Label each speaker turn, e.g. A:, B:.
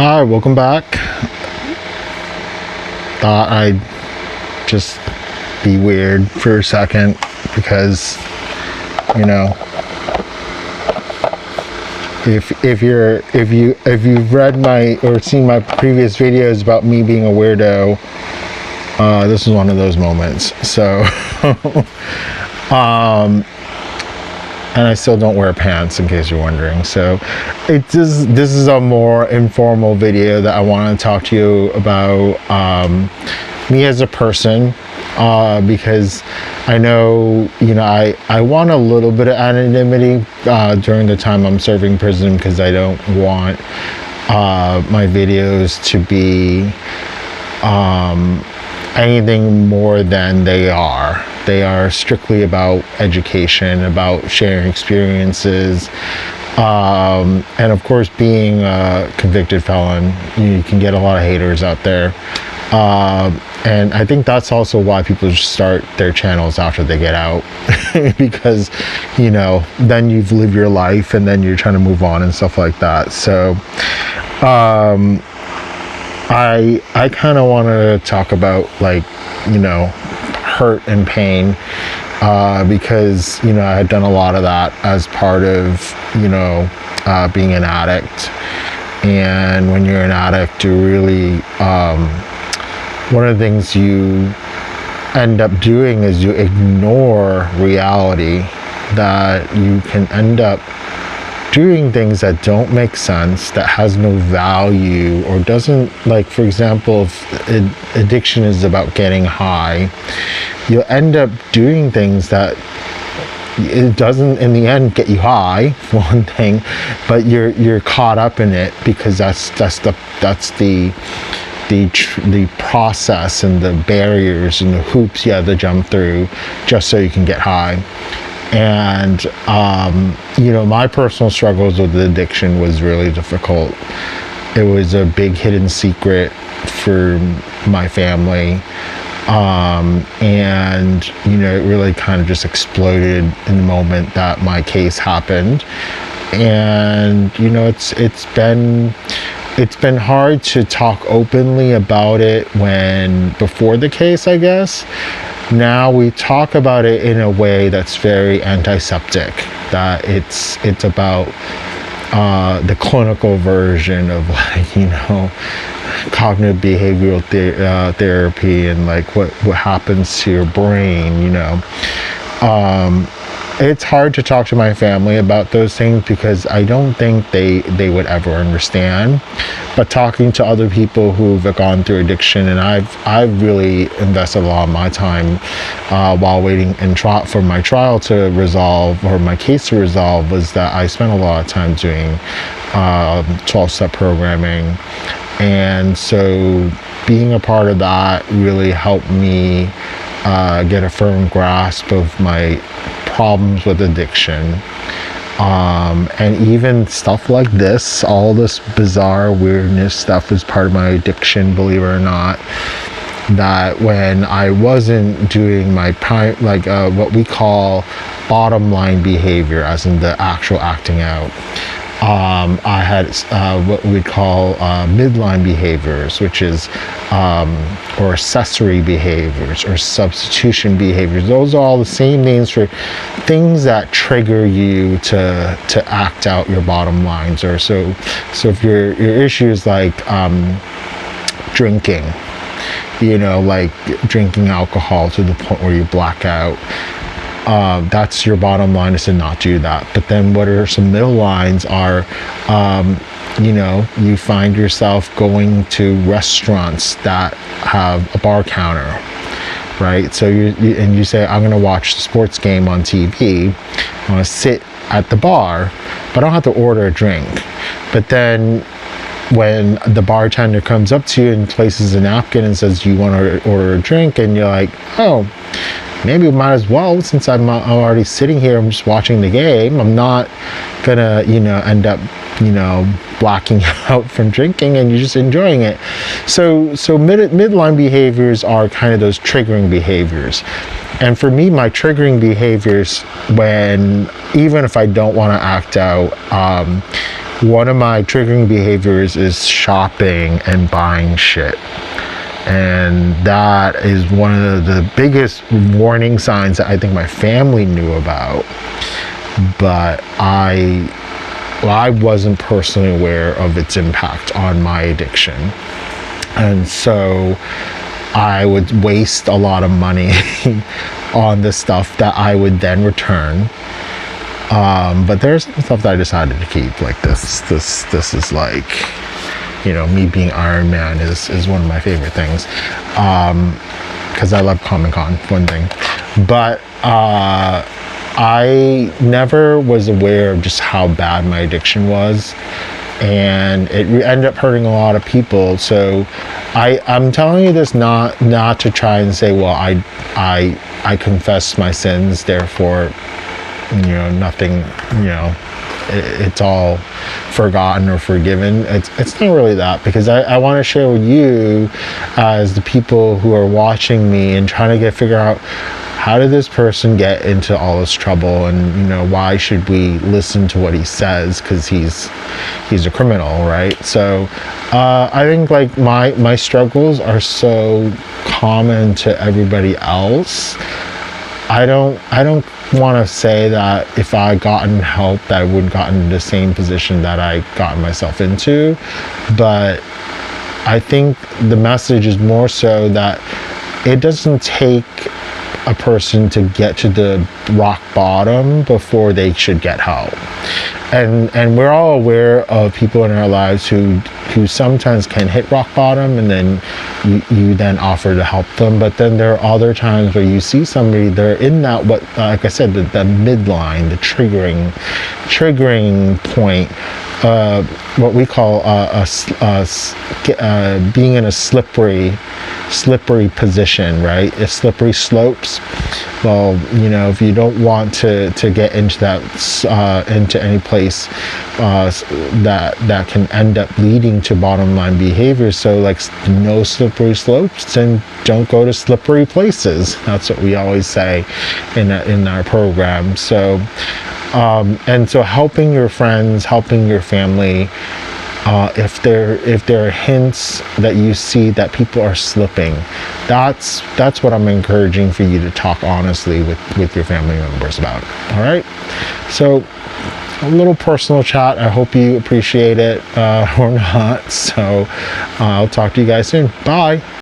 A: Hi, welcome back. Thought I'd just be weird for a second because, you know, if you've read my or seen my previous videos about me being a weirdo, this is one of those moments. So, and I still don't wear pants, in case you're wondering. So this is a more informal video that I want to talk to you about me as a person, because I know, I want a little bit of anonymity during the time I'm serving prison, because I don't want my videos to be anything more than they are. They are strictly about education, about sharing experiences, and of course, being a convicted felon, you can get a lot of haters out there, and I think that's also why people start their channels after they get out, because then you've lived your life and then you're trying to move on and stuff like that. So I kind of want to talk about, like, hurt and pain, because I had done a lot of that as part of being an addict. And when you're an addict, you really one of the things you end up doing is you ignore reality, that you can end up doing things that don't make sense, that has no value, or doesn't, like, for example, if addiction is about getting high, you'll end up doing things that it doesn't in the end get you high, for one thing, but you're caught up in it because that's the process and the barriers and the hoops you have to jump through just so you can get high. And my personal struggles with addiction was really difficult. It was a big hidden secret for my family, and it really kind of just exploded in the moment that my case happened. And it's been hard to talk openly about it before the case, I guess. Now we talk about it in a way that's very antiseptic, that it's about the clinical version of, like, cognitive behavioral therapy, and like what happens to your brain. It's hard to talk to my family about those things because I don't think they would ever understand. But talking to other people who've gone through addiction, and I've really invested a lot of my time while waiting for my trial to resolve, or my case to resolve, was that I spent a lot of time doing 12-step programming. And so being a part of that really helped me get a firm grasp of my problems with addiction, and even stuff like this, all this bizarre weirdness stuff is part of my addiction, believe it or not. That when I wasn't doing my what we call bottom line behavior, as in the actual acting out, I had what we call midline behaviors, which is or accessory behaviors or substitution behaviors. Those are all the same names for things that trigger you to act out your bottom lines. Or so if your issue is like drinking, like drinking alcohol to the point where you black out, that's your bottom line, is to not do that. But then what are some middle lines are, you find yourself going to restaurants that have a bar counter, right? So you say, I'm going to watch the sports game on TV. I want to sit at the bar, but I don't have to order a drink. But then when the bartender comes up to you and places a napkin and says, do you want to order a drink? And you're like, oh, maybe we might as well, since I'm already sitting here, I'm just watching the game. I'm not gonna, end up, blacking out from drinking, and you're just enjoying it. So midline behaviors are kind of those triggering behaviors. And for me, my triggering behaviors, even if I don't want to act out, one of my triggering behaviors is shopping and buying shit. And that is one of the biggest warning signs that I think my family knew about, but I wasn't personally aware of its impact on my addiction. And so I would waste a lot of money on the stuff that I would then return. But there's some stuff that I decided to keep, like this is like, you know, me being Iron Man is one of my favorite things, because I love Comic-Con, one thing. But I never was aware of just how bad my addiction was, and it ended up hurting a lot of people. So I'm telling you this not to try and say, well, I confess my sins, therefore, you know, nothing, you know, it's all forgotten or forgiven. It's not really that, because I want to share with you as the people who are watching me and trying to figure out, how did this person get into all this trouble, and, you know, why should we listen to what he says, because he's a criminal, right? So I think, like, my struggles are so common to everybody else. I don't want to say that if I gotten help that I wouldn't gotten in the same position that I gotten myself into, but I think the message is more so that it doesn't take a person to get to the rock bottom before they should get help. And we're all aware of people in our lives who sometimes can hit rock bottom, and then you then offer to help them. But then there are other times where you see somebody, they're in that, what, like I said, the midline, the triggering point, what we call being in a slippery position, right? If slippery slopes, well, you know, if you don't want to get into that, into any place that can end up leading to bottom line behavior, so like no slippery slopes, and don't go to slippery places. That's what we always say in our program. So and so helping your friends, helping your family, if there are hints that you see that people are slipping, that's what I'm encouraging for you to talk honestly with your family members about. All right, so a little personal chat. I hope you appreciate it, or not. So I'll talk to you guys soon. Bye.